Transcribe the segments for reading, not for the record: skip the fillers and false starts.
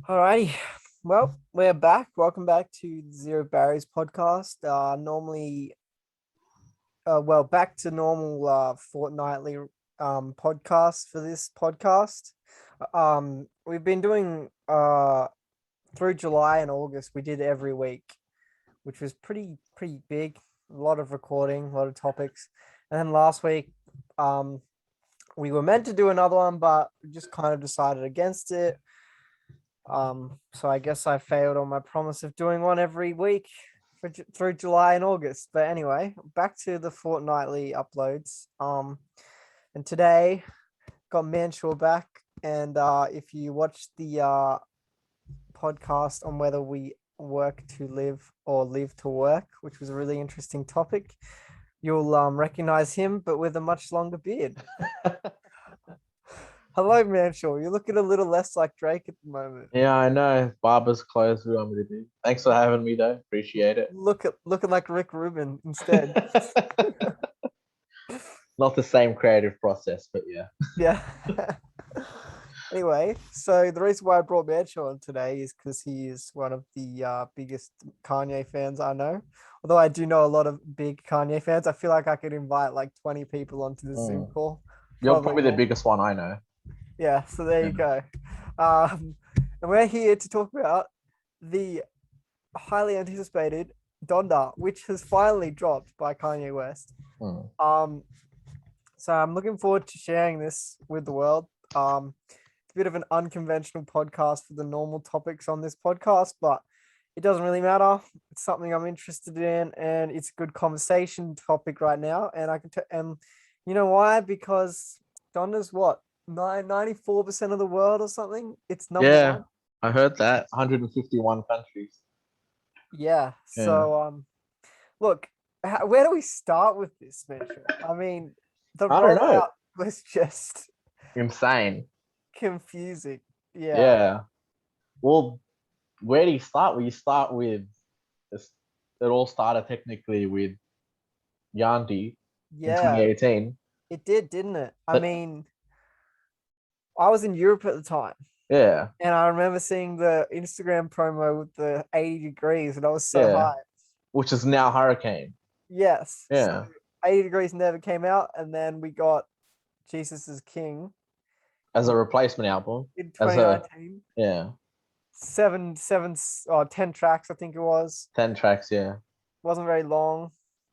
Alrighty. Well, we're back. Welcome back to the Zero Barriers podcast. Back to normal fortnightly podcast for this podcast. We've been doing through July and August. We did every week, which was pretty big. A lot of recording, a lot of topics. And then last week, we were meant to do another one, but we just kind of decided against it. So I guess I failed on my promise of doing one every week through July and August. But anyway, back to the fortnightly uploads. And today got Mansour back, and if you watch the podcast on whether we work to live or live to work, which was a really interesting topic, you'll recognize him, but with a much longer beard. Hello, Mansour. You're looking a little less like Drake at the moment. Yeah, I know. Barber's clothes. Who I'm gonna do. Thanks for having me, though. Appreciate it. Looking like Rick Rubin instead. Not the same creative process, but yeah. Yeah. Anyway, so the reason why I brought Mansour on today is because he is one of the biggest Kanye fans I know. Although I do know a lot of big Kanye fans, I feel like I could invite like 20 people onto the Zoom call. You're probably the biggest one I know. Yeah, so there you go. And we're here to talk about the highly anticipated DONDA, which has finally dropped by Kanye West. So I'm looking forward to sharing this with the world. It's a bit of an unconventional podcast for the normal topics on this podcast, but it doesn't really matter. It's something I'm interested in, and it's a good conversation topic right now. And I can and you know why? Because DONDA's what? 94% of the world or something. It's number one. I heard that. 151 countries. Yeah. So look, where do we start with this, Mitchell? I mean, the rollout was just insane, confusing. Yeah. Well, where do you start? Well, you start with this. It all started technically with Yandy in 2018. It did, didn't it? I mean, I was in Europe at the time. Yeah. And I remember seeing the Instagram promo with the 80 degrees, and I was so hyped. Which is now Hurricane. Yes. Yeah. So 80 degrees never came out, and then we got Jesus is King as a replacement album in 2019. 10 tracks, I think it was. 10 tracks, yeah. Wasn't very long.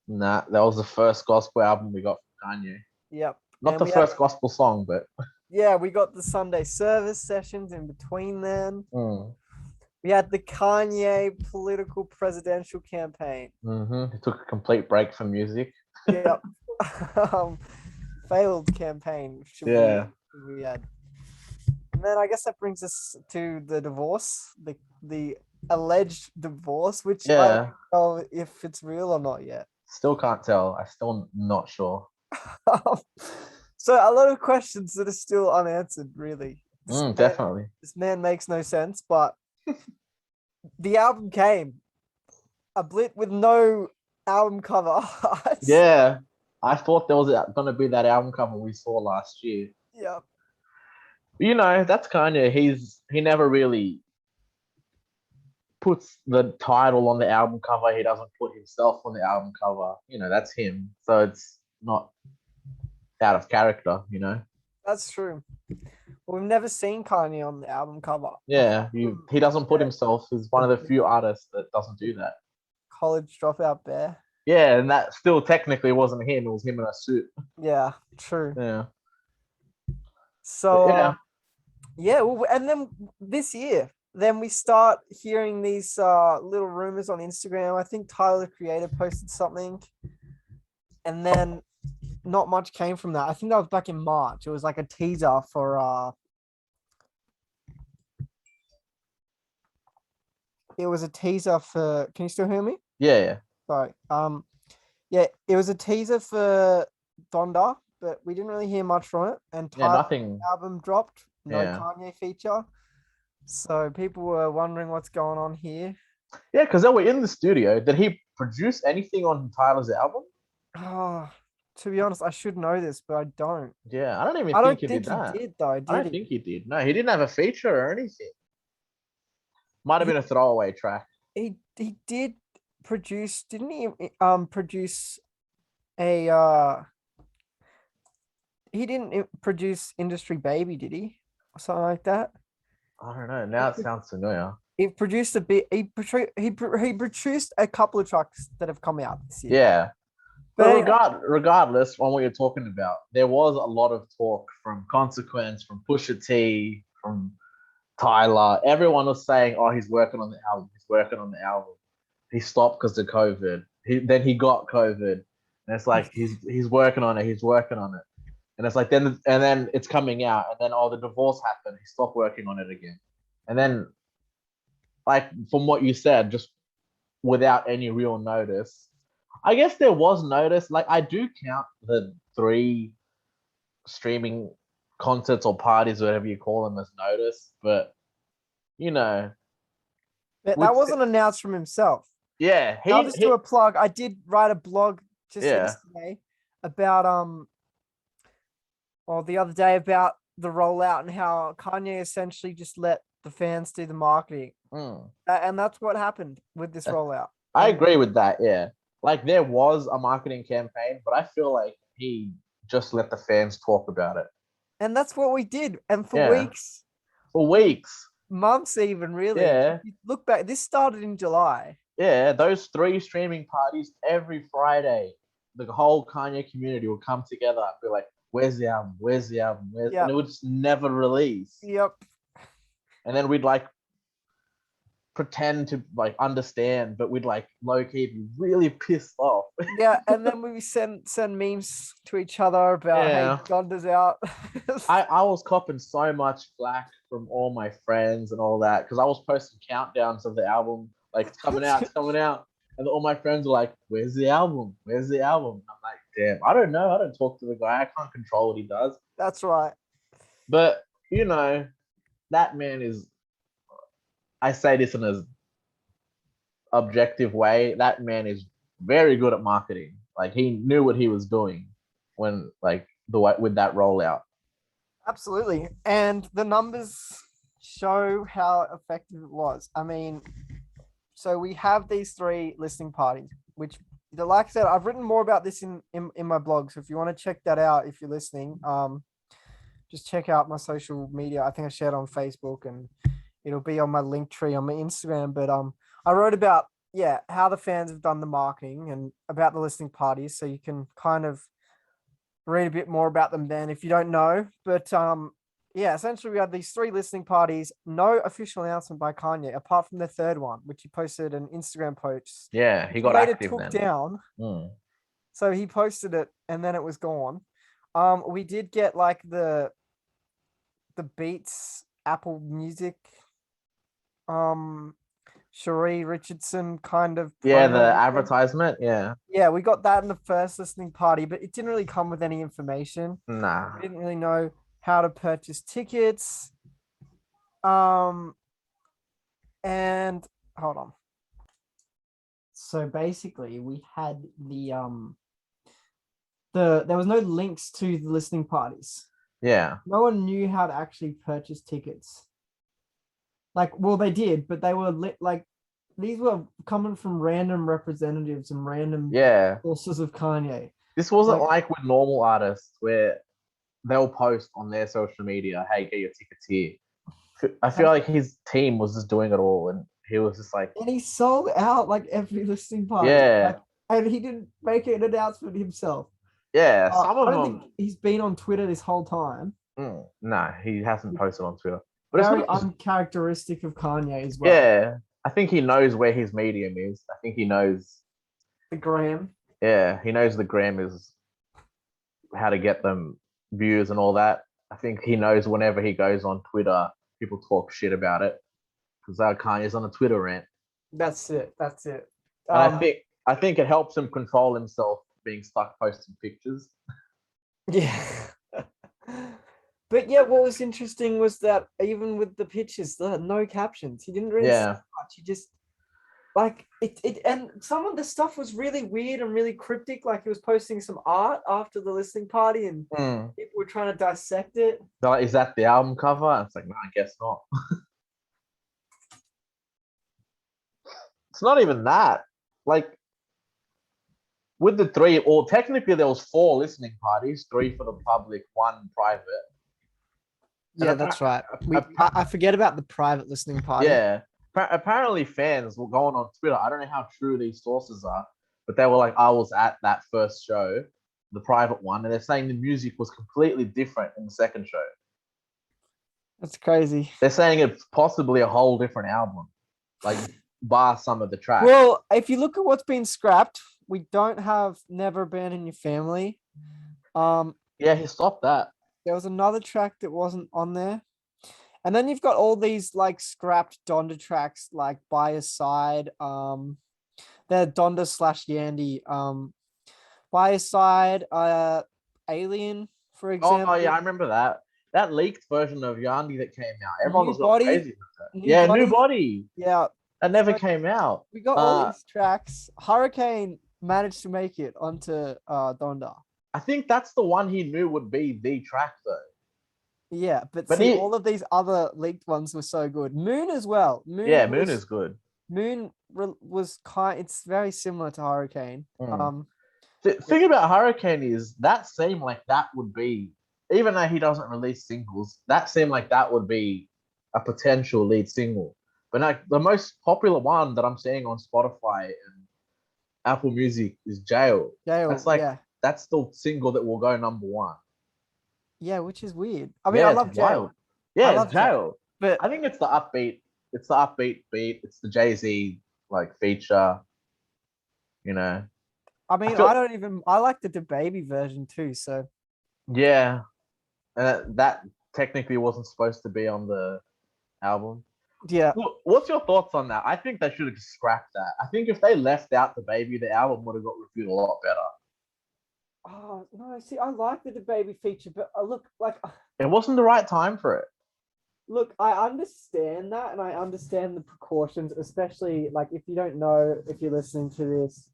Nah, that was the first gospel album we got from Kanye. Yep. Not the first gospel song, but yeah, we got the Sunday service sessions in between then. We had the Kanye political presidential campaign. He took a complete break from music. Yep. Failed campaign. We had. And then I guess that brings us to the divorce, the alleged divorce, which I don't know if it's real or not yet. Still can't tell. I'm still not sure. So a lot of questions that are still unanswered, really. Definitely. This man makes no sense, but the album came. A blit with no album cover art. Yeah. I thought there was going to be that album cover we saw last year. Yeah. You know, that's kind of, he never really puts the title on the album cover. He doesn't put himself on the album cover. You know, that's him. So it's not out of character, you know. That's true. We've never seen Kanye on the album cover. Yeah, he doesn't put himself. He's one of the few artists that doesn't do that. College Dropout Bear. Yeah, and that still technically wasn't him. It was him in a suit. Yeah, true. Yeah. So, well, and then this year, then we start hearing these little rumors on Instagram. I think Tyler, the Creator, posted something, and then not much came from that. I think that was back in March. It was like a teaser for it was a teaser for, can you still hear me? Yeah. Sorry. It was a teaser for Donda, but we didn't really hear much from it. And nothing. Album dropped, no Kanye feature. So people were wondering what's going on here. Yeah, because they were in the studio. Did he produce anything on Tyler's album? Oh, To be honest, I should know this, but I don't. Yeah, I don't even I think don't he did think he that. did though, I did don't he? think he did. No, he didn't have a feature or anything. Might have He been a throwaway track. he did produce, didn't he? Produce a he didn't produce Industry Baby, did he? Or something like that. I don't know. Now it sounds familiar. He produced a bit. He produced a couple of tracks that have come out this year. Yeah. But But anyway, regardless on what you're talking about, there was a lot of talk from Consequence, from Pusha T, from Tyler. Everyone was saying, "Oh, he's working on the album. He's working on the album." He stopped because of COVID. Then he got COVID, and it's like he's working on it. He's working on it, and it's like then it's coming out, and then the divorce happened. He stopped working on it again, and then like from what you said, just without any real notice. I guess there was notice. Like I do count the 3 streaming concerts or parties, whatever you call them, as notice, but you know, that with wasn't announced from himself. yeah, I'll just do he a plug. I did write a blog just yeah. yesterday about or the other day about the rollout and how Kanye essentially just let the fans do the marketing. Mm. And that's what happened with this rollout. I And agree with that. Yeah, like there was a marketing campaign, but I feel like he just let the fans talk about it. and that's what we did. And for Yeah, weeks, for weeks. months even really. Yeah, If you look back, this started in July. yeah. Those 3 streaming parties every Friday, the whole Kanye community would come together and be like, "Where's the album? Where's the album?" And it Yep. would just never release. Yep. And then we'd like pretend to like understand, but we'd like low key be really pissed off. Yeah. And then we send memes to each other about hey, Yeah. Donda's out. I was copping so much flack from all my friends and all that because I was posting countdowns of the album, like it's coming out, it's coming out. And all my friends were like, "Where's the album? Where's the album?" I'm like, "Damn, I don't know. I don't talk to the guy. I can't control what he does." That's right. But you know, that man is. I say this in an objective way. That man is very good at marketing. Like he knew what he was doing when like the way with that rollout. Absolutely. And the numbers show how effective it was. I mean, so we have these 3 listening parties, which like I said, I've written more about this in my blog. So if you want to check that out, if you're listening, just check out my social media. I think I shared on Facebook and it'll be on my link tree on my Instagram. But I wrote about how the fans have done the marketing and about the listening parties. So you can kind of read a bit more about them then if you don't know. But essentially we had these 3 listening parties, no official announcement by Kanye, apart from the 3rd one, which he posted an Instagram post. Yeah, he Which got later active took then. down. So he posted it and then it was gone. We did get like the Beats Apple Music Sheree Richardson kind of Yeah, the promo thing. advertisement. Yeah. Yeah, we got that in the first listening party, but it didn't really come with any information. Nah. We didn't really know how to purchase tickets. And hold on. So basically, we had there was no links to the listening parties. Yeah. No one knew how to actually purchase tickets. Like, well, they did, but they were like these were coming from random representatives and random sources of Kanye. This wasn't like with normal artists where they'll post on their social media, "Hey, get your tickets here." I feel like his team was just doing it all, and he was just like, and he sold out like every listening party. yeah, and he didn't make an announcement himself. yeah. Some of I don't them. think he's been on Twitter this whole time. No, he hasn't posted on Twitter. But Very it's not uncharacteristic of Kanye as well. Yeah, I think he knows where his medium is. I think he knows the gram. Yeah, he knows the gram is how to get them views and all that. I think he knows whenever he goes on Twitter, people talk shit about it because Kanye's on a Twitter rant. That's it. And I think it helps him control himself being stuck posting pictures. Yeah. But yeah, what was interesting was that even with the pictures, no captions. He didn't really say much. He just like it and some of the stuff was really weird and really cryptic. Like he was posting some art after the listening party, and people were trying to dissect it. So is that the album cover? And it's like, no, I guess not. It's not even that. Like with the three, or technically there was four listening parties, three for the public, one private. Yeah, that's right. I forget about the private listening party. Yeah. Apparently fans were going on Twitter. I don't know how true these sources are, but they were like, I was at that first show, the private one, and they're saying the music was completely different in the second show. That's crazy. They're saying it's possibly a whole different album, like bar some of the tracks. Well, if you look at what's been scrapped, we don't have Never Abandon Your Family. Yeah, he stopped that. There was another track that wasn't on there. And then you've got all these like scrapped Donda tracks, like By Your Side. They're Donda / Yandy. By Your Side, Alien, for example. Oh yeah, I remember that. That leaked version of Yandi that came out. Everyone was going crazy with that. New Body. Yeah. That never came out. We got all these tracks. Hurricane managed to make it onto Donda. I think that's the one he knew would be the track though. Yeah, but see, all of these other leaked ones were so good. Moon as well. Moon is good. Moon was it's very similar to Hurricane. The thing about Hurricane is that seemed like that would be, even though he doesn't release singles, that seemed like that would be a potential lead single. But like the most popular one that I'm seeing on Spotify and Apple Music is Jail. That's like that's the single that will go number one. Yeah, which is weird. I mean, I love Jail. Yeah, it's Jail. But I think it's the upbeat. It's the upbeat beat. It's the Jay-Z like feature. You know. I mean, I like the DaBaby version too. So. Yeah, that technically wasn't supposed to be on the album. Yeah. What's your thoughts on that? I think they should have just scrapped that. I think if they left out DaBaby, the album would have got reviewed a lot better. Oh no! See, I like the DaBaby feature, but look, like it wasn't the right time for it. Look, I understand that, and I understand the precautions, especially like if you don't know, if you're listening to this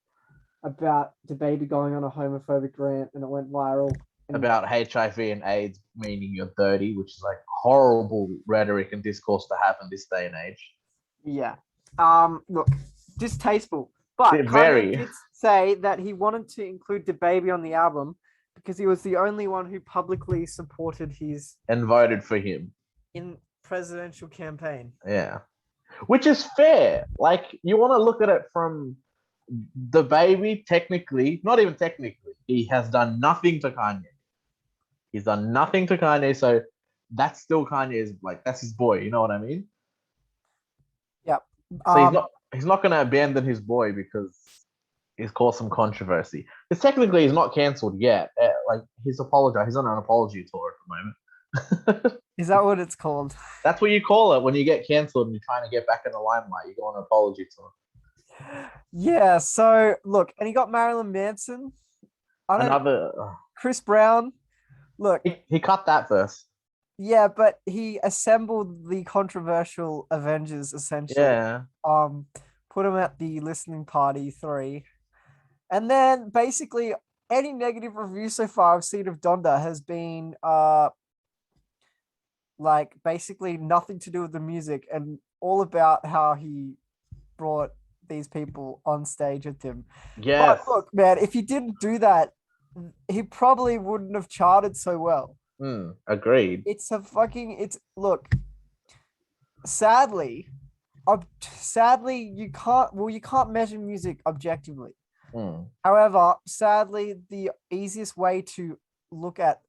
about DaBaby going on a homophobic rant and it went viral about HIV and AIDS, meaning you're dirty, which is like horrible rhetoric and discourse to have in this day and age. Yeah. Look, distasteful. But Kanye did say that he wanted to include DaBaby on the album because he was the only one who publicly supported his and voted for him in presidential campaign. Yeah, which is fair. Like you want to look at it from DaBaby. Technically, not even technically, he has done nothing to Kanye. He's done nothing to Kanye, so that's still Kanye's. Like that's his boy. You know what I mean? Yep. So he's not going to abandon his boy because he's caused some controversy. Because technically he's not cancelled yet. Like he's apologized. He's on an apology tour at the moment. Is that what it's called? That's what you call it when you get cancelled and you're trying to get back in the limelight. You go on an apology tour. Yeah. So look, and he got Marilyn Manson. Chris Brown. Look, he cut that first. Yeah, but he assembled the controversial Avengers essentially. Yeah. Put him at the listening party 3. And then basically any negative review so far I've seen of Donda has been like basically nothing to do with the music and all about how he brought these people on stage with him. Yes. But look, man, if he didn't do that, he probably wouldn't have charted so well. Agreed. Look, sadly you can't measure music objectively. However, sadly, the easiest way to look at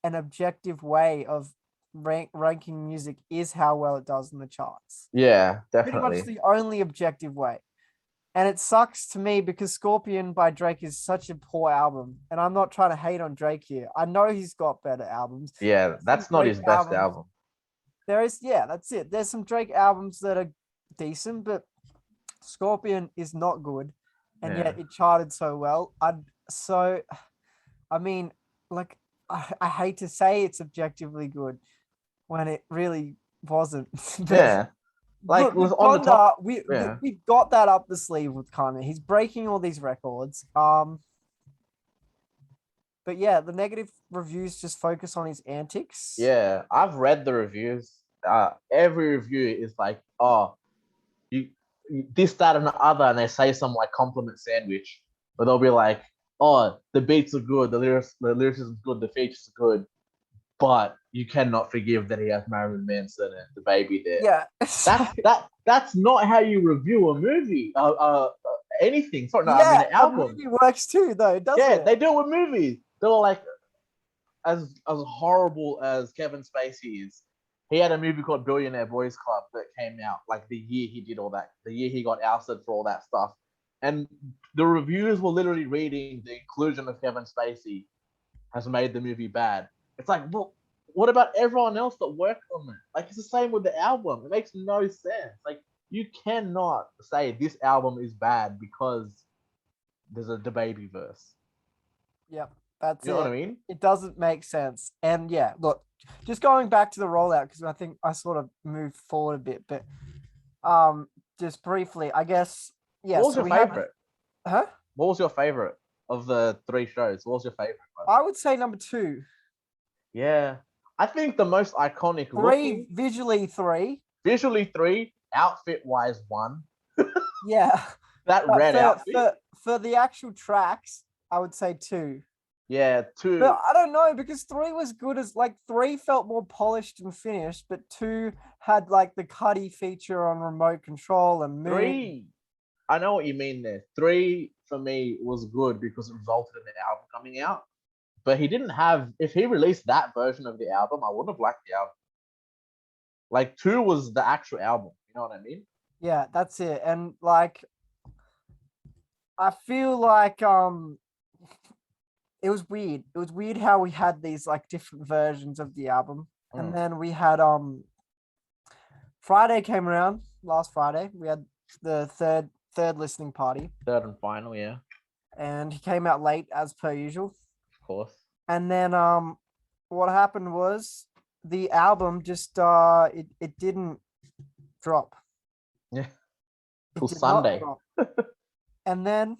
an objective way of ranking music is how well it does in the charts. Yeah, definitely. Pretty much the only objective way. And it sucks to me because Scorpion by Drake is such a poor album. And I'm not trying to hate on Drake here. I know he's got better albums. Yeah, that's not his best album. That's it. There's some Drake albums that are decent, but Scorpion is not good. And yet it charted so well. I hate to say it's objectively good when it really wasn't. Yeah. Like look, was with on the top. Donda, Yeah. we've got that up the sleeve with Kanye. He's breaking all these records. But yeah, the negative reviews just focus on his antics. Yeah, I've read the reviews. Every review is like, oh, you this, that, and the other, and they say some like compliment sandwich, but they'll be like, oh, the beats are good, the lyricism's good, the features are good, but you cannot forgive that he has Marilyn Manson and the baby there. Yeah. That's not how you review a movie. Anything. Sorry, no, I mean Yeah, an a album. movie works too, though, doesn't Yeah, it? they do it with movies. They were like, as horrible as Kevin Spacey is, he had a movie called Billionaire Boys Club that came out like the year he did all that, the year he got ousted for all that stuff. And the reviews were literally reading the inclusion of Kevin Spacey has made the movie bad. It's like, well, what about everyone else that worked on it? Like, it's the same with the album. It makes no sense. Like, you cannot say this album is bad because there's a DaBaby verse. Yep, that's You know what it. I mean? It doesn't make sense. And yeah, look, just going back to the rollout, because I think I sort of moved forward a bit, but just briefly, I guess, yeah, What was so your we had, favorite? huh? What was your favorite of the three shows? What was your favorite one? I would say number two. Yeah. I think the most iconic Three, looking, visually three. visually three, outfit wise one. Yeah. That But red outfit. for the actual tracks, I would say two. Yeah, two. But I don't know because three was good as like three felt more polished and finished, but two had like the Cuddy feature on remote control and mood. Three. I know what you mean there. Three for me was good because it resulted in the album coming out. But he didn't have, if he released that version of the album, I wouldn't have liked the album. Like two was the actual album. You know what I mean? Yeah, that's it. And like I feel like it was weird. It was weird how we had these like different versions of the album. And then we had Friday came around last Friday. We had the third listening party. Third and final, yeah. And he came out late as per usual. Of course. And then what happened was the album just it didn't drop. Yeah. It Till did not Sunday. drop. And then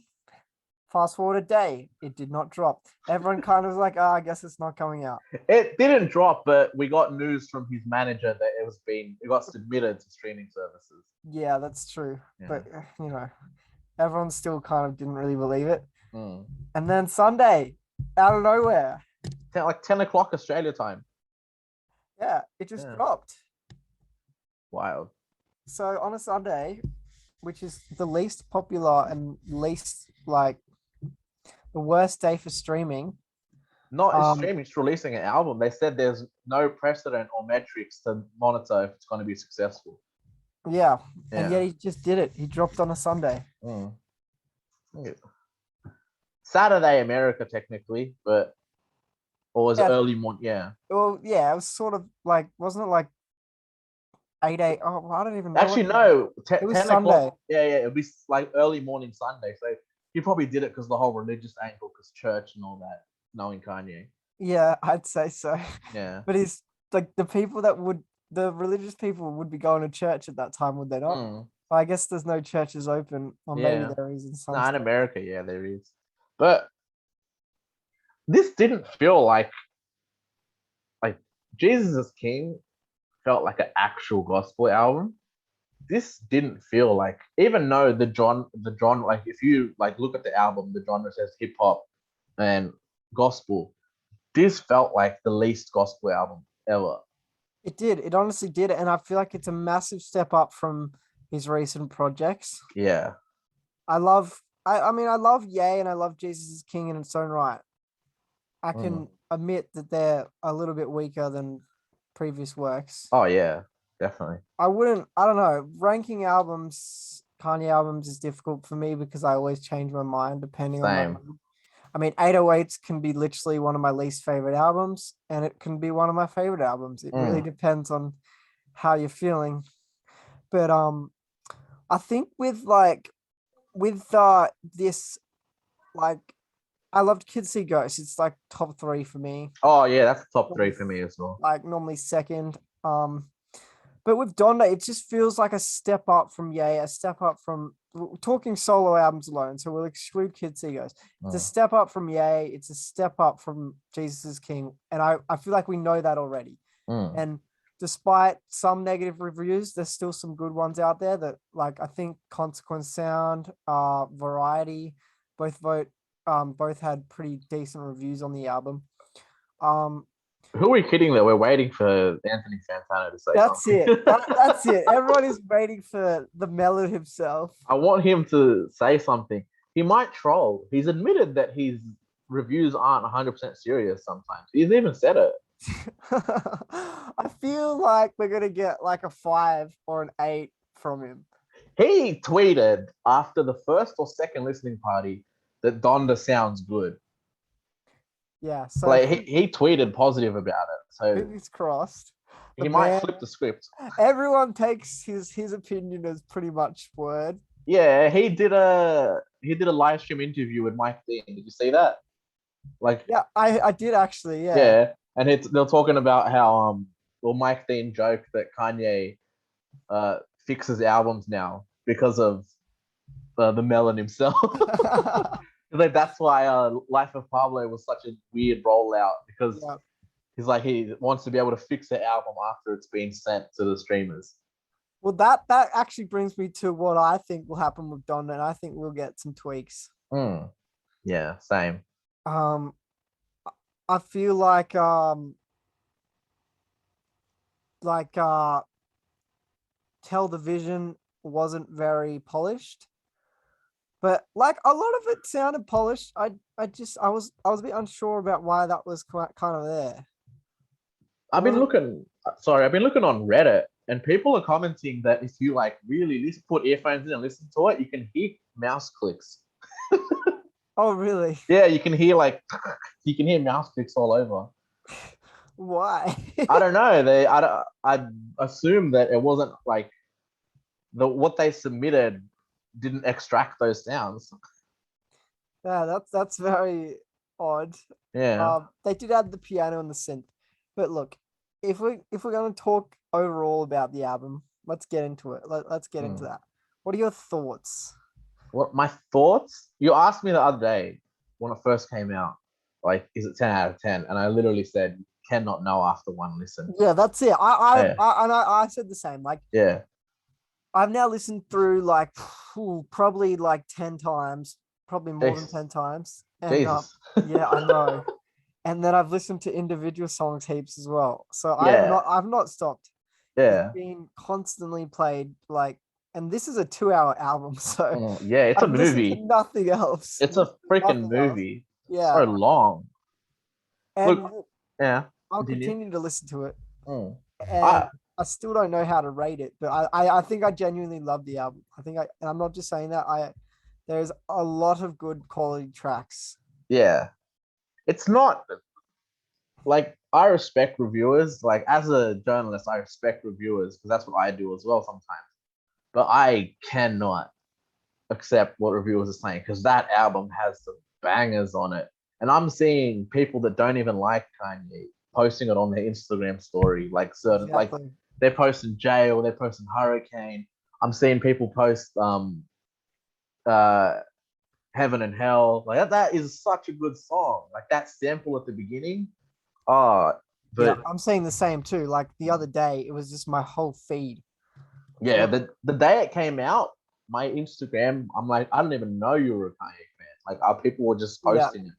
fast forward a day, it did not drop. Everyone kind of was like, I guess it's not coming out. It didn't drop, but we got news from his manager that it got submitted to streaming services. Yeah, that's true. Yeah. But you know, everyone still kind of didn't really believe it. Mm. And then Sunday, out of nowhere, Like 10 o'clock Australia time. yeah, it just dropped. Wild. So on a Sunday, which is the least popular and least like the worst day for streaming. Not streaming, it's releasing an album. They said there's no precedent or metrics to monitor if it's going to be successful. Yeah. And yet he just did it. He dropped on a Sunday. Mm. Yeah. Saturday America technically, but or was it early morning? Yeah. Well, yeah, it was sort of like, wasn't it like 8 Oh, well, I don't even know. Actually, no. It was 10 Sunday. o'clock. Yeah, it'd be like early morning Sunday. So he probably did it because the whole religious angle, because church and all that, knowing Kanye. Yeah, I'd say so. Yeah. But he's like the religious people would be going to church at that time, would they not? Mm. I guess there's no churches open, or maybe there is in some. No, in America, yeah, there is. But this didn't feel like Jesus is King felt like an actual gospel album. This didn't feel like, even though the genre, like if you like look at the album, the genre says hip hop and gospel. This felt like the least gospel album ever. It did. It honestly did. And I feel like it's a massive step up from his recent projects. Yeah. I love Ye and I love Jesus is King in its own right. I can admit that they're a little bit weaker than previous works. Oh yeah, definitely. I don't know. Ranking albums, Kanye albums is difficult for me because I always change my mind depending on my mood. I mean, 808s can be literally one of my least favorite albums, and it can be one of my favorite albums. It really depends on how you're feeling. But I think with this, like, I loved Kids See Ghosts. It's like top 3 for me. Oh yeah, that's top 3 for me as well. Like normally second. But with Donda, it just feels like a step up from Ye, a step up from talking solo albums alone. So we'll exclude Kids Egos. It's a step up from Ye. It's a step up from Jesus is King. And I feel like we know that already. Mm. And despite some negative reviews, there's still some good ones out there that, like, I think Consequence Sound, Variety, both had pretty decent reviews on the album. Who are we kidding that we're waiting for Anthony Santana to say That's something? it. That's it. Everyone is waiting for the melon himself. I want him to say something. He might troll. He's admitted that his reviews aren't 100% serious sometimes. He's even said it. I feel like we're gonna get like a 5 or an 8 from him. He tweeted after the first or second listening party that Donda sounds good. Yeah, so Like he tweeted positive about it. So fingers crossed. he might flip the script. Everyone takes his opinion as pretty much word. Yeah, he did a live stream interview with Mike Dean. Did you see that? Like, yeah, I did actually. Yeah. Yeah, and they're talking about how Mike Dean joked that Kanye fixes albums now because of the melon himself. Like that's why Life of Pablo was such a weird rollout because he's like he wants to be able to fix the album after it's been sent to the streamers. Well, that actually brings me to what I think will happen with Donda, and I think we'll get some tweaks. Yeah, same. I feel like Tell the Vision wasn't very polished, but like a lot of it sounded polished. I was a bit unsure about why that was kind of there. I've been looking on Reddit, and people are commenting that if you like really put earphones in and listen to it, you can hear mouse clicks. Oh, really? Yeah, you can hear mouse clicks all over. Why? I don't know. I assume that it wasn't like what they submitted didn't extract those sounds. Yeah, that's very odd. Yeah. They did add the piano and the synth, but look, if we're going to talk overall about the album, let's get into it. Let's get into that. What are your thoughts? What my thoughts? You asked me the other day when it first came out, like, is it 10 out of 10? And I literally said, cannot know after one listen. Yeah, that's it. I said the same. Like, yeah, I've now listened through like probably like 10 times, probably more than 10 times. And yeah, I know. And then I've listened to individual songs heaps as well. So I've not stopped. Yeah. It's been constantly played, like, and this is a 2-hour album, so yeah, it's a movie. Nothing else. It's a freaking movie. Yeah. So long. And look, yeah. I'll continue to listen to it. And I still don't know how to rate it, but I think I genuinely love the album. And I'm not just saying that. There's a lot of good quality tracks. Yeah. It's not like I respect reviewers. Like as a journalist, I respect reviewers because that's what I do as well sometimes. But I cannot accept what reviewers are saying because that album has some bangers on it. And I'm seeing people that don't even like Kanye posting it on their Instagram story, like certain like they're posting Jail, they're posting Hurricane. I'm seeing people post Heaven and Hell. Like that is such a good song. Like that sample at the beginning. But yeah, I'm saying the same too. Like the other day, it was just my whole feed. Yeah, the day it came out, my Instagram, I'm like, I don't even know you were a Kanye fan. Like our people were just posting it.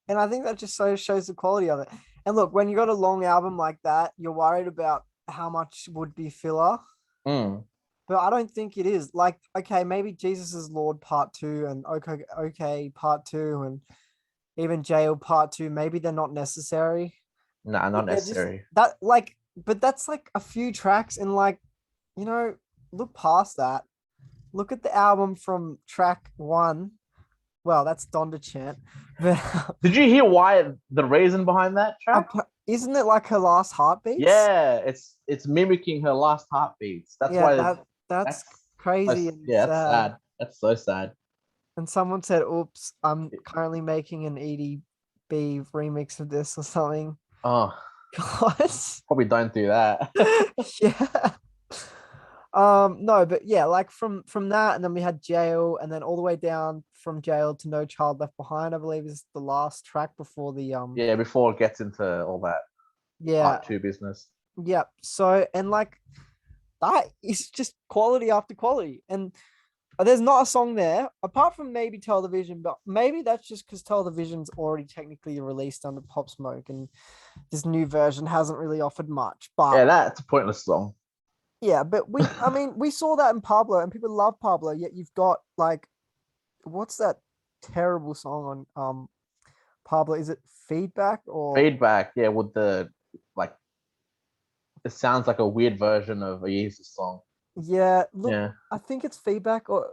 And I think that just shows the quality of it. And look, when you got a long album like that, you're worried about how much would be filler. But I don't think it is. Like, okay, maybe Jesus is Lord Part 2 and okay Part 2 and even Jail Part 2, maybe they're not necessary. No, not necessary. But that's like a few tracks and like, look past that. Look at the album from track 1. Well, that's Donda Chant. Did you hear the reason behind that track? Isn't it like her last heartbeats? Yeah, it's mimicking her last heartbeats. That's why that's crazy. That's sad. That's so sad. And someone said, "Oops, I'm currently making an EDB remix of this or something." Oh, Guys. Probably don't do that. Yeah. No, but yeah, like from that, and then we had Jail, and then all the way down from Jail to No Child Left Behind, I believe is the last track before the Yeah, before it gets into all that yeah, part two business. yeah. So and like that is just quality after quality. And there's not a song there apart from maybe Television, but maybe that's just because Television's already technically released under Pop Smoke, and this new version hasn't really offered much. But Yeah, that's a pointless song. yeah, but I mean, we saw that in Pablo, and people love Pablo. Yet you've got like, what's that terrible song on Pablo? Is it Feedback or Feedback, yeah, with the like, it sounds like a weird version of a Yeezus song. yeah? Look, Yeah, I think it's Feedback, or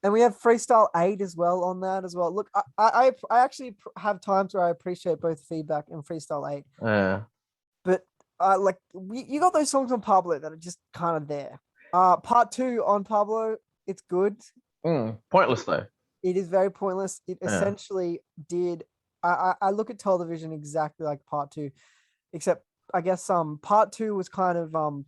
and we have Freestyle 8 as well on that as well. Look, I actually have times where I appreciate both Feedback and Freestyle 8, yeah. but like you got those songs on Pablo that are just kind of there. Part two on Pablo, it's good. Pointless though. It is very pointless. It Yeah, essentially did. I look at Television exactly like part two, except I guess part two was kind of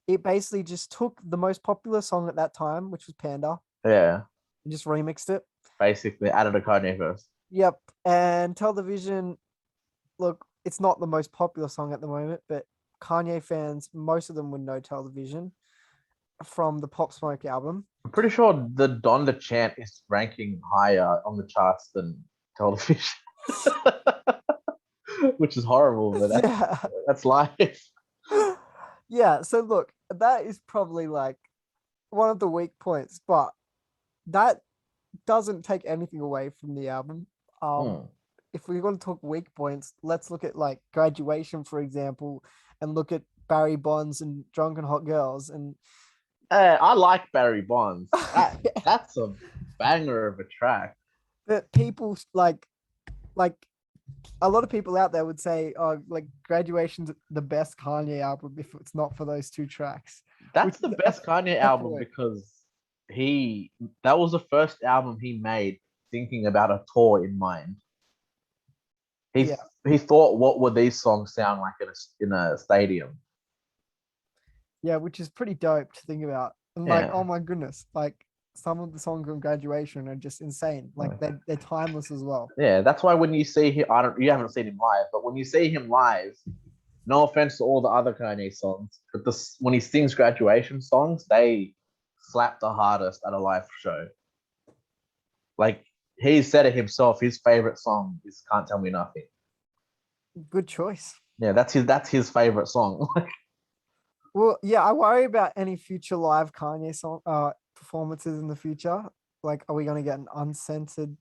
it basically just took the most popular song at that time, which was Panda, yeah. and just remixed it. Basically, added a Kanye verse. Yep. And Television, look, it's not the most popular song at the moment, but Kanye fans, most of them would know Television from the Pop Smoke album. I'm pretty sure the Donda chant is ranking higher on the charts than Television, which is horrible, but Yeah. that's life. Yeah. So look, that is probably like one of the weak points, but that doesn't take anything away from the album. Um, Hmm. if we want to talk weak points, let's look at like Graduation, for example, and look at Barry Bonds and Drunken Hot Girls. And I like Barry Bonds. That's a banger of a track. but people like a lot of people out there would say, oh, like Graduation's the best Kanye album if it's not for those two tracks, which That's the is a best Kanye fair album point. because he that was the first album he made thinking about a tour in mind. He Yeah. he thought, what would these songs sound like in a stadium? Yeah, which is pretty dope to think about. And like, oh Yeah. my goodness, like some of the songs on Graduation are just insane. Like they're timeless as well. Yeah, that's why when you see him, you haven't seen him live, but when you see him live, no offense to all the other Kanye songs, but when he sings graduation songs, they slap the hardest at a live show. Like he said it himself, his favorite song is "Can't Tell Me Nothing." Good choice. Yeah, that's his favorite song. Well, yeah, I worry about any future live Kanye song performances in the future. Like, are we gonna get an uncensored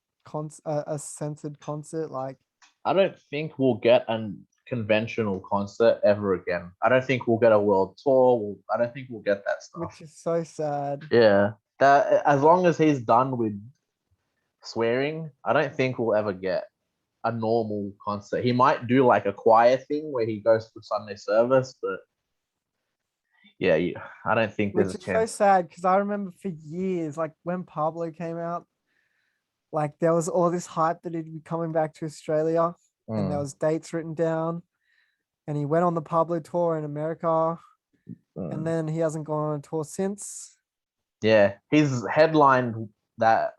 a censored concert? Like, I don't think we'll get a conventional concert ever again. I don't think we'll get a world tour. I don't think we'll get that stuff. which is so sad. Yeah, that as long as he's done with swearing, I don't think we'll ever get a normal concert. He might do like a choir thing where he goes for Sunday service, but yeah, I don't think there's Which a is so chance. sad because I remember for years, like when Pablo came out, like there was all this hype that he'd be coming back to Australia, and there Mm, was dates written down, and he went on the Pablo tour in America, and mm. then he hasn't gone on a tour since. Yeah, he's headlined that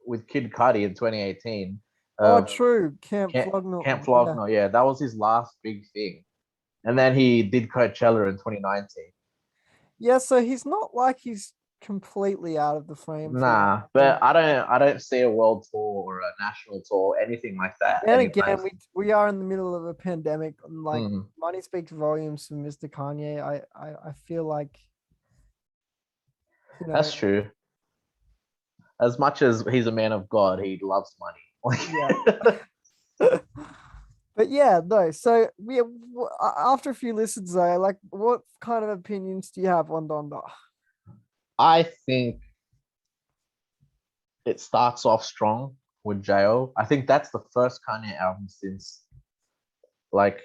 with Kid Cudi in 2018. Oh, Uh, true. Camp Camp, Flog. Camp Yeah. Flog, no, yeah, that was his last big thing. And then he did Coachella in 2019. Yeah, so he's not like he's completely out of the frame for Nah, anything. but I don't see a world tour or a national tour, anything like that And anytime. again, we are in the middle of a pandemic, and like Mm, money speaks volumes for Mr. Kanye. I feel like you know, that's true. As much as he's a man of God, he loves money. yeah. But yeah, no. So we after a few listens though, like what kind of opinions do you have on Donda? I think it starts off strong with Jo. I think that's the first Kanye album since like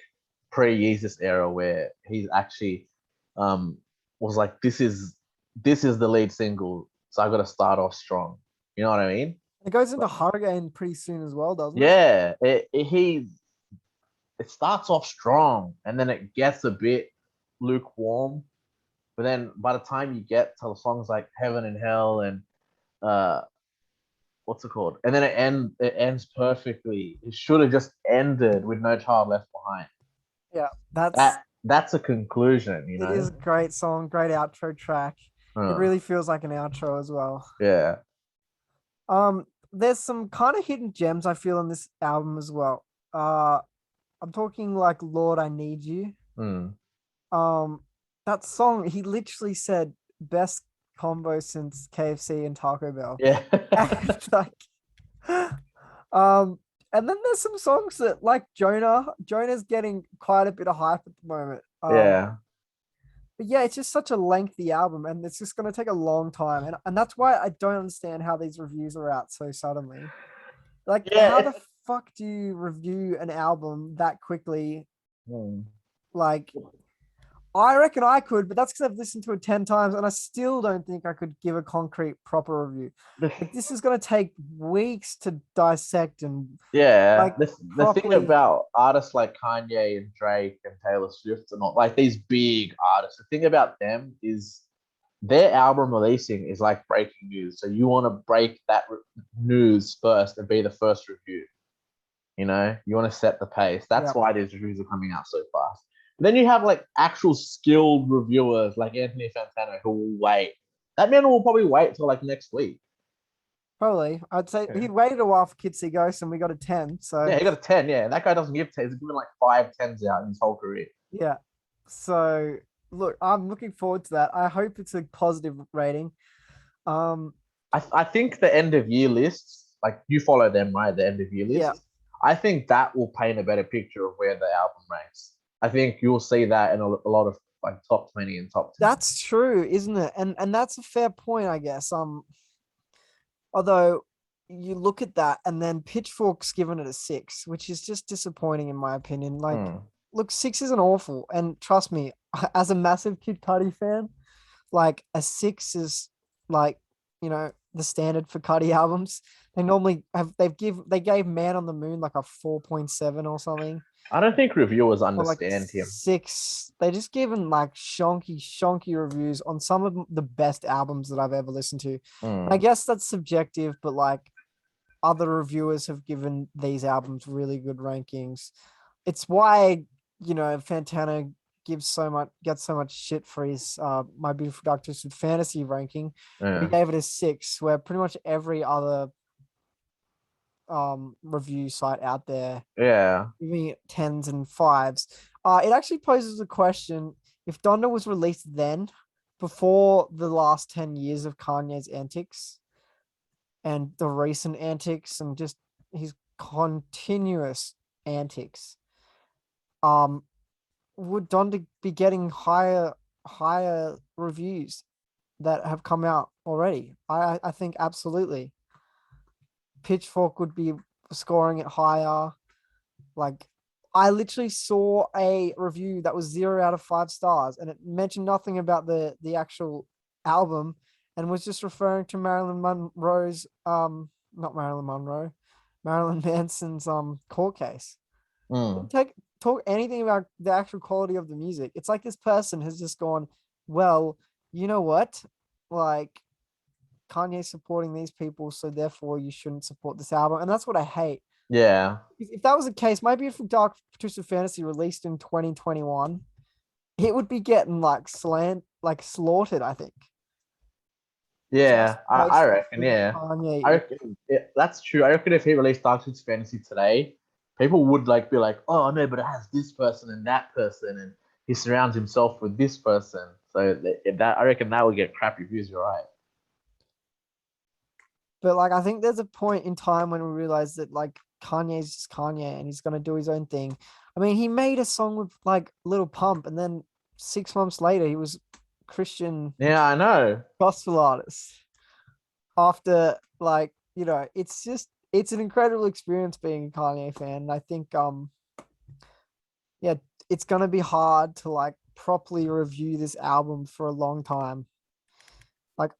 pre-Yeezus era where he's actually um was like, this is the lead single, so I got to start off strong. You know what I mean? It goes into Hurricane pretty soon as well, doesn't it? Yeah, it starts off strong and then it gets a bit lukewarm. But then by the time you get to songs like Heaven and Hell and uh what's it called? And then it ends perfectly. It should have just ended with No Child Left Behind. Yeah, that's That's a conclusion, you it is a know? great song, great outro track. It Uh, really feels like an outro as well. yeah. There's some kind of hidden gems I feel on this album as well. I'm talking like Lord I Need You. Mm. Um, that song, he literally said best combo since KFC and Taco Bell. Yeah. And like um and then there's some songs that like Jonah's getting quite a bit of hype at the moment. Yeah. But yeah, it's just such a lengthy album and it's just going to take a long time. And that's why I don't understand how these reviews are out so suddenly. Like, Yeah. how the fuck do you review an album that quickly? Mm. Like, I reckon I could, but that's because I've listened to it 10 times and I still don't think I could give a concrete, proper review. Like, this is going to take weeks to dissect and, Yeah, like, the thing properly. about artists like Kanye and Drake and Taylor Swift and all like these big artists, the thing about them is their album releasing is like breaking news. So you want to break that news first and be the first review. You know, you want to set the pace. That's Yeah, why these reviews are coming out so fast. And then you have like actual skilled reviewers like Anthony Fantano who will wait. That man will probably wait till like next week. probably. I'd say Yeah. he'd waited a while for Kids See Ghosts and we got a 10. So, Yeah, he got a 10. Yeah, that guy doesn't give 10. He's given like 5 10s out in his whole career. yeah. So, look, I'm looking forward to that. I hope it's a positive rating. Um, I think the end of year lists, like you follow them, right? The end of year yeah, lists. I think that will paint a better picture of where the album ranks. I think you'll see that in a lot of like top 20 and top 10. that's true, isn't it? And that's a fair point, I guess. Although you look at that and then Pitchfork's given it a 6, which is just disappointing in my opinion. Like, Hmm. look, 6 isn't awful, and trust me, as a massive Kid Cudi fan, like a 6 is like, the standard for Cudi albums. They normally they gave Man on the Moon like a 4.7 or something. I don't think reviewers Or like understand him. 6. They just given like shonky reviews on some of the best albums that I've ever listened to. And I Hmm. guess that's subjective, but like other reviewers have given these albums really good rankings. It's why, Fantana gets so much shit for his My Beautiful Dark Twisted Fantasy ranking. But he Yeah. gave it a 6, where pretty much every other review site out there Yeah. giving it 10s and 5s. It actually poses a question: if Donda was released then, before the last 10 years of Kanye's antics and the recent antics and just his continuous antics, um, would Donda be getting higher reviews that have come out already? I think absolutely. Pitchfork would be scoring it higher. Like, I literally saw a review that was 0 out of 5 stars, and it mentioned nothing about the actual album, and was just referring to Marilyn Monroe's not Marilyn Monroe, Marilyn Manson's court case. Hmm. Didn't talk anything about the actual quality of the music. It's like this person has just gone, well, you know what, like, Kanye's supporting these people, so therefore you shouldn't support this album, and that's what I hate. Yeah. If that was the case, maybe if Dark Twisted Fantasy released in 2021, it would be getting like slaughtered, I think. Yeah. Just I based off reckon. who Yeah. I Kanye is. reckon that's true. I reckon if he released Dark Souls Fantasy today, people would like be like, "Oh no, but it has this person and that person, and he surrounds himself with this person." So that I reckon that would get crap reviews. You're right. But like, I think there's a point in time when we realize that like Kanye's just Kanye and he's gonna do his own thing. I mean, he made a song with like Little Pump, and then 6 months later, he was Christian Yeah, I know. gospel artist. After, like, it's an incredible experience being a Kanye fan. And I think yeah, it's gonna be hard to like properly review this album for a long time. Like,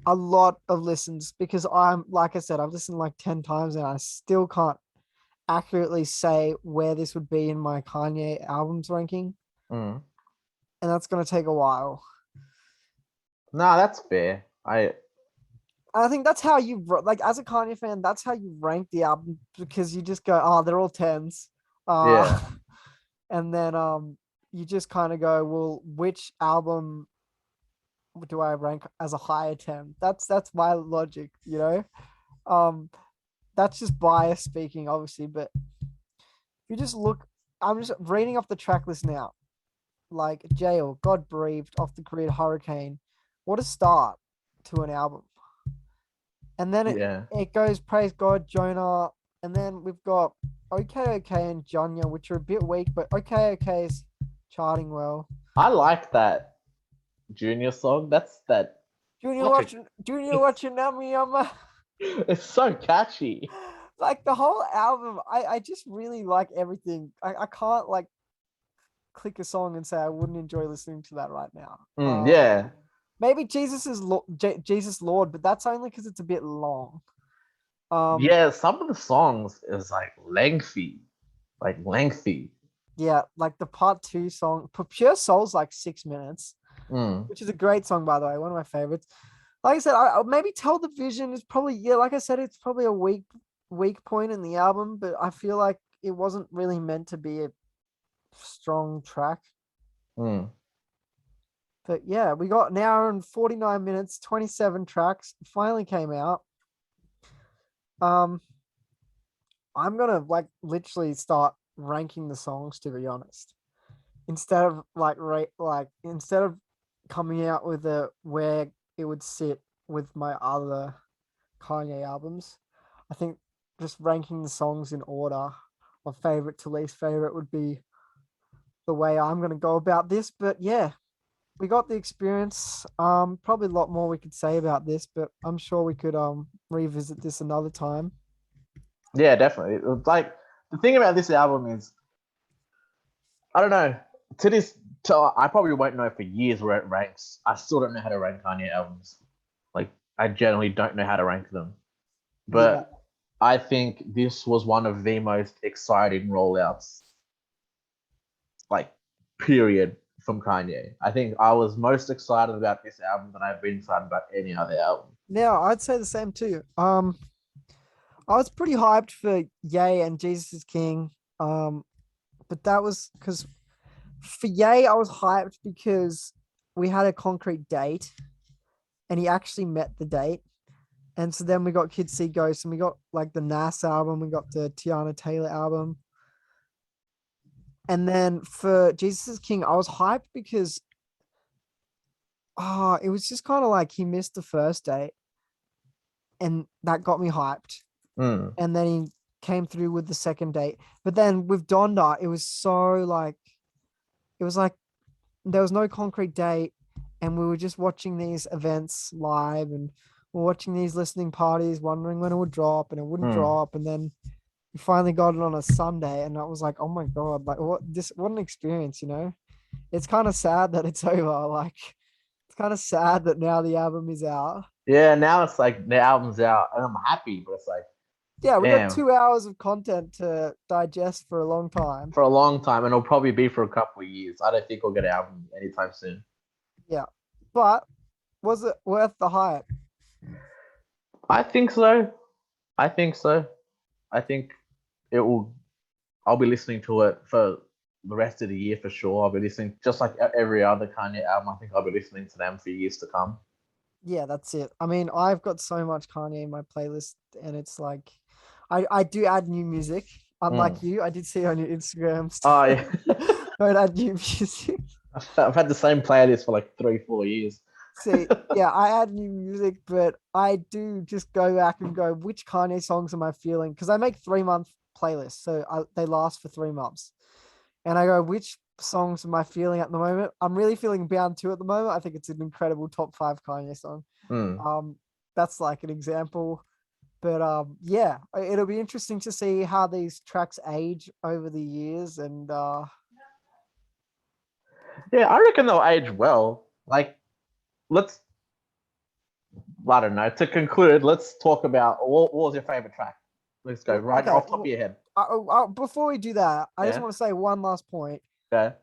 a lot of listens, because I'm like I said, I've listened like 10 times and I still can't accurately say where this would be in my Kanye albums ranking, Mm. and that's gonna take a while. Nah, that's fair. I think that's how you like as a Kanye fan. That's how you rank the album because you just go, oh, they're all tens, Yeah. and then you just kind of go, well, which album do I rank as a higher 10? That's my logic, you know. Um, that's just bias speaking, obviously, but if you just look, I'm just reading off the track list now. Like Jail, God Breathed, Off the Grid, Hurricane. What a start to an album. And then it Yeah. it goes Praise God, Jonah, and then we've got Okay Okay and Janya, which are a bit weak, but Okay Okay is charting well. I like that Junior song. That's that such a Junior it's watching Nami Yama. it's so catchy. Like the whole album, I just really like everything. I can't like click a song and say I wouldn't enjoy listening to that right now. Yeah. Maybe Jesus Lord, but that's only because it's a bit long. Um, Yeah, some of the songs is like lengthy. Like lengthy. yeah, like the part two song, Pure Soul's like 6 minutes, Mm. which is a great song by the way, one of my favorites. Like I said, I maybe Tell the Vision is probably like I said, it's probably a weak point in the album, but I feel like it wasn't really meant to be a strong track. Mm. But yeah, we got an hour and 49 minutes, 27 tracks. Finally came out. Um, I'm gonna like literally start ranking the songs to be honest. Instead of instead of coming out with a where it would sit with my other Kanye albums, I think just ranking the songs in order of favorite to least favorite would be the way I'm gonna go about this. But yeah, we got the experience. Probably a lot more we could say about this, but I'm sure we could revisit this another time. Yeah, definitely. It's like the thing about this album is I don't know. To this I probably won't know for years where it ranks. I still don't know how to rank Kanye albums. Like I generally don't know how to rank them. Yeah, But I think this was one of the most exciting rollouts, like period, from Kanye. I think I was most excited about this album than I've been excited about any other album. now I'd say the same too. I was pretty hyped for Yay and Jesus is King. But that was because for Yay, I was hyped because we had a concrete date and he actually met the date. And so then we got Kids See Ghosts and we got like the Nas album, we got the Tiana Taylor album. And then for Jesus is King, I was hyped because it was just kind of like he missed the first date and that got me hyped. Mm. And then he came through with the second date. But then with Donda, it was so like it was like there was no concrete date and we were just watching these events live and we're watching these listening parties wondering when it would drop and it wouldn't Mm. drop and then we finally got it on a Sunday and I was like, oh my god, like what an experience, you know. It's kind of sad that it's over. Like it's kind of sad that now the album is out. Yeah, now it's like the album's out and I'm happy, but it's like, Yeah, we got damn, 2 hours of content to digest for a long time. for a long time, and it'll probably be for a couple of years. I don't think we'll get an album anytime soon. Yeah. But was it worth the hype? I think so. I think so. I think it will. I'll be listening to it for the rest of the year for sure. I'll be listening just like every other Kanye album. I think I'll be listening to them for years to come. Yeah, that's it. I mean, I've got so much Kanye in my playlist, and it's like, I do add new music. Mm. Unlike you, I did see on your Instagram Oh story. yeah, Don't add new music. I've had the same playlist for like 3-4 years. See, yeah, I add new music, but I do just go back and go, which Kanye songs am I feeling? Because I make 3 month playlists, so they last for 3 months, and I go, which songs am I feeling at the moment? I'm really feeling Bound 2 at the moment. I think it's an incredible top five Kanye song. Mm. Um, that's like an example. But yeah, it'll be interesting to see how these tracks age over the years. And Yeah, I reckon they'll age well. Like, let's. I don't know. To conclude, let's talk about what was your favorite track. Let's go right Okay. off top of your head. Before we do that, I just Yeah. want to say one last point. Okay.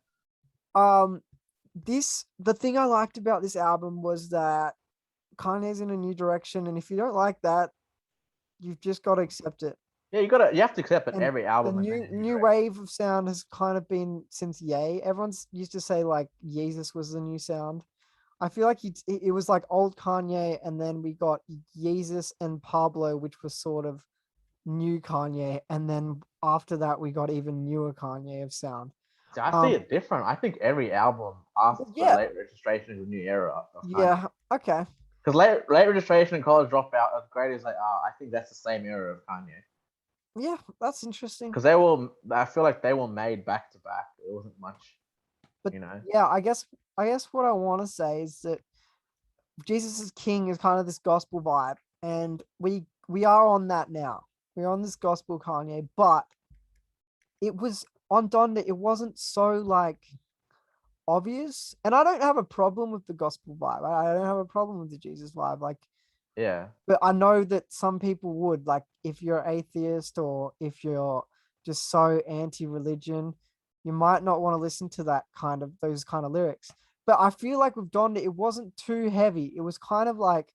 The thing I liked about this album was that Kanye's in a new direction, and if you don't like that, you've just got to accept it. Yeah, you have to accept that And every the album. new wave of sound has kind of been since Ye. Everyone's used to say like Yeezus was the new sound. I feel like it was like old Kanye, and then we got Yeezus and Pablo, which was sort of new Kanye, and then after that we got even newer Kanye of sound. See, I see it different. I think every album after Yeah, Late Registration is a new era of Kanye. yeah, okay. Because late Registration and College Dropout, as great as they are, I think that's the same era of Kanye. Yeah, that's interesting. Because I feel like they were made back to back. It wasn't much, But you know. yeah, I guess what I want to say is that Jesus is King is kind of this gospel vibe, and we are on that now. We're on this gospel Kanye, but it was on Donda. It wasn't so like obvious, and I don't have a problem with the gospel vibe. I don't have a problem with the Jesus vibe. Like, Yeah. but I know that some people would, like, if you're atheist or if you're just so anti-religion, you might not want to listen to those kind of lyrics. But I feel like with Donda, it wasn't too heavy. It was kind of like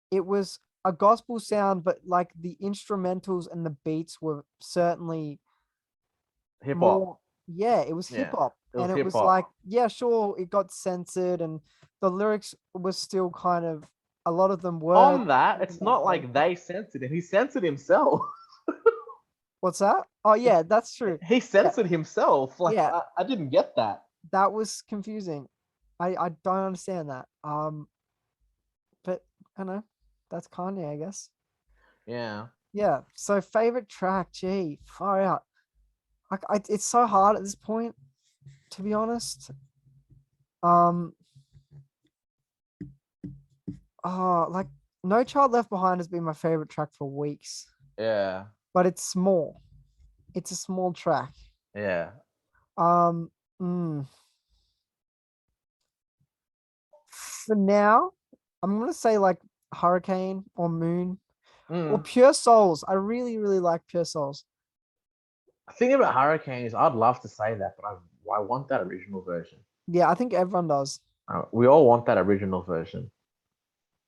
it was a gospel sound, but like the instrumentals and the beats were certainly Hip hop. more. Yeah, it was hip Yeah. hop, It was and it hip was hop. like, yeah, sure, it got censored, and the lyrics was still kind of, a lot of them were On that, it's about not rape. like they censored him. He censored himself. What's that? Oh yeah, that's true. He Yeah, censored himself. Like yeah, I didn't get that. that was confusing. I don't understand that. But I know that's Kanye, I guess. Yeah. Yeah. So favorite track, gee, far out. It's so hard at this point, to be honest. Um, like No Child Left Behind has been my favorite track for weeks, Yeah. but it's small. It's a small track. Yeah. Um, mm, for now, I'm gonna say like Hurricane or Moon or Mm. Pure Souls. I really, really like Pure Souls. The thing about Hurricanes, I'd love to say that, but I want that original version. Yeah, I think everyone does. We all want that original version.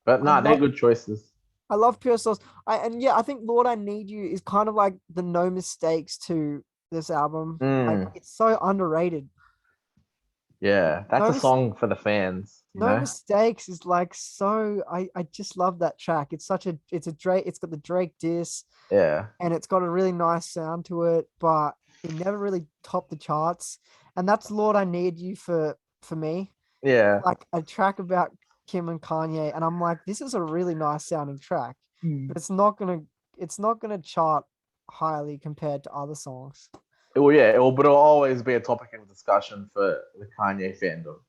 But I no, they're love good choices. I love Pure Souls. I think Lord I Need You is kind of like the no mistakes to this album. Like Mm. it's so underrated. Yeah, that's No a mis- song for the fans, you no know? mistakes is like so. I just love that track. It's a Drake. It's got the Drake diss, Yeah. and it's got a really nice sound to it, but it never really topped the charts. And that's Lord I Need You for me. Yeah. Like a track about Kim and Kanye, and I'm like, this is a really nice sounding track, Mm. but it's not gonna chart highly compared to other songs. But it'll always be a topic of discussion for the Kanye fandom.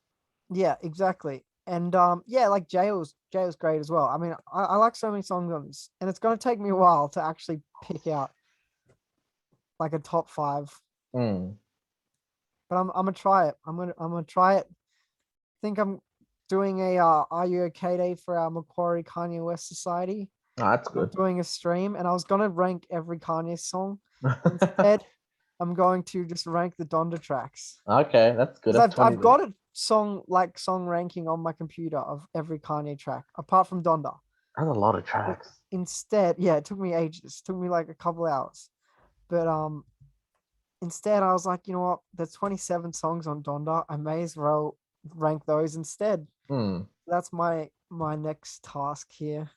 Yeah, exactly. And yeah, like Jail's great as well. I mean, I like so many songs on this, and it's gonna take me a while to actually pick out like a top five, Mm. but I'm gonna try it. I'm gonna try it. Think I'm doing a Are You Okay Day for our Macquarie Kanye West Society. Oh, that's I'm good. doing a stream, and I was gonna rank every Kanye song. Instead, I'm going to just rank the Donda tracks. Okay, that's good. Because That's 20. I've got a song ranking on my computer of every Kanye track, apart from Donda. That's a lot of But tracks. instead, yeah, it took me ages. It took me like a couple hours. But instead I was like, you know what? There's 27 songs on Donda. I may as well rank those instead. Mm. That's my next task here.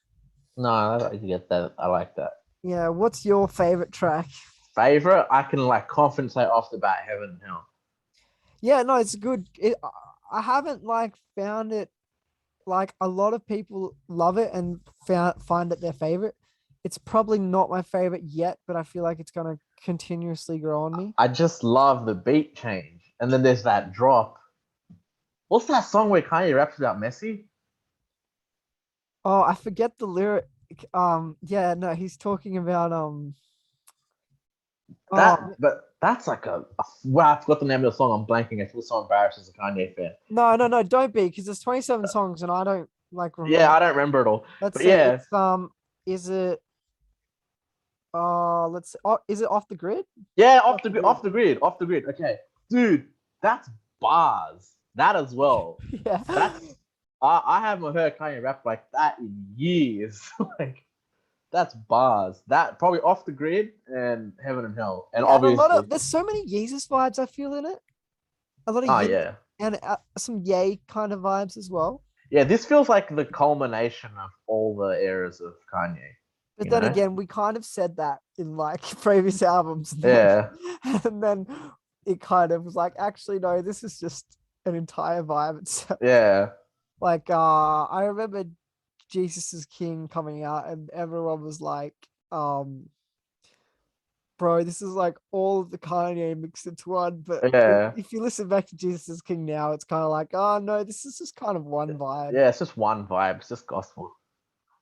No, I get that. I like that. Yeah, what's your favorite track? Favorite, I can like confidently say off the bat, Heaven and Hell. Yeah, no, it's good. I haven't like found it, like a lot of people love it and find it their favorite. It's probably not my favorite yet, but I feel like it's gonna continuously grow on me. I just love the beat change, and then there's that drop. What's that song where Kanye raps about Messi? Oh, I forget the lyric. Yeah, no, he's talking about oh That's like wow, I forgot the name of the song. I'm blanking. I feel so embarrassed as a Kanye fan. no, don't be, because there's 27 songs and I don't like Yeah, remember. I don't remember it all. Let's But see. yeah, It's is it Let's. Oh, is it Off the Grid? Yeah, Off the Grid. off the grid, off the grid. Okay, dude, that's bars. That as well. Yeah. That's I haven't heard Kanye rap like that in years. Like that's bars. That probably Off the Grid and Heaven and Hell, and Yeah, and a lot obviously, of there's so many Yeezus vibes I feel in it. A lot of oh Yeezus yeah, and some Yay kind of vibes as well. yeah. This feels like the culmination of all the eras of Kanye. But You then know? again, we kind of said that in like previous albums, Yeah, and then it kind of was like, actually, no, this is just an entire vibe itself. yeah, Like, I remember Jesus is King coming out, and everyone was like, bro, this is like all of the Kanye mixed into one. But yeah, if you listen back to Jesus is King now, it's kind of like, oh no, this is just kind of one vibe. yeah. It's just one vibe. It's just gospel.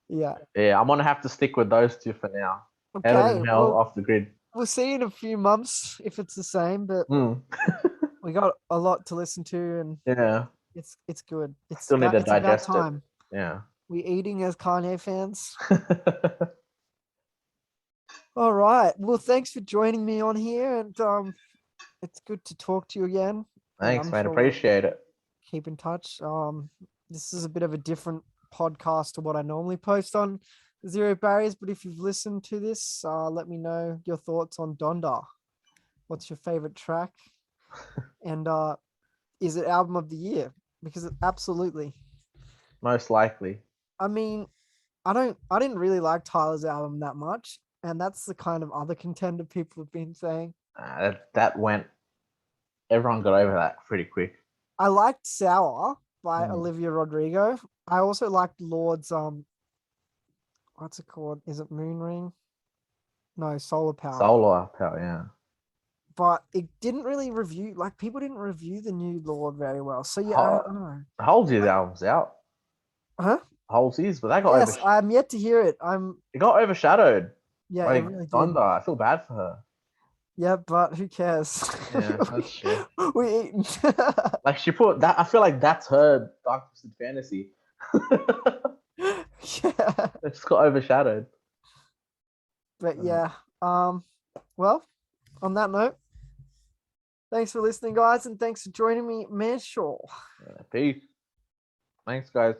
Yeah. Yeah, I'm gonna have to stick with those two for now. Heaven Okay. and Hell, Well, Off the Grid. we'll see in a few months if it's the same, but Mm. we got a lot to listen to, and Yeah, it's good. still need to It's about digest it. time. Yeah. We eating as Kanye fans. All right. Well, thanks for joining me on here, and it's good to talk to you again. And Thanks, I'm mate. sure we'll Appreciate it. keep in touch. This is a bit of a different podcast to what I normally post on Zero Barriers, but if you've listened to this, let me know your thoughts on Donda. What's your favorite track? And is it album of the year? Because absolutely. Most likely. I mean, I didn't really like Tyler's album that much, and that's the kind of other contender people have been saying. That went. Everyone got over that pretty quick. I liked Sour by Mm. Olivia Rodrigo. I also liked Lord's what's it called? Is it Moon Ring? No, Solar Power. Solar Power, yeah. But it didn't really review, like people didn't review the new Lord very well. So yeah, I don't know. Halsey's album's out. Huh? Halsey's, but that Yes, I'm yet to hear it. it got overshadowed. Yeah, Like it really did. Donda. I feel bad for her. Yeah, but who cares? Yeah, that's true. We eating. Like she put that. I feel like that's her Dark Twisted Fantasy. Yeah. It just got overshadowed. But yeah. Well, on that note, thanks for listening, guys, and thanks for joining me, Mansour. Peace. Thanks, guys.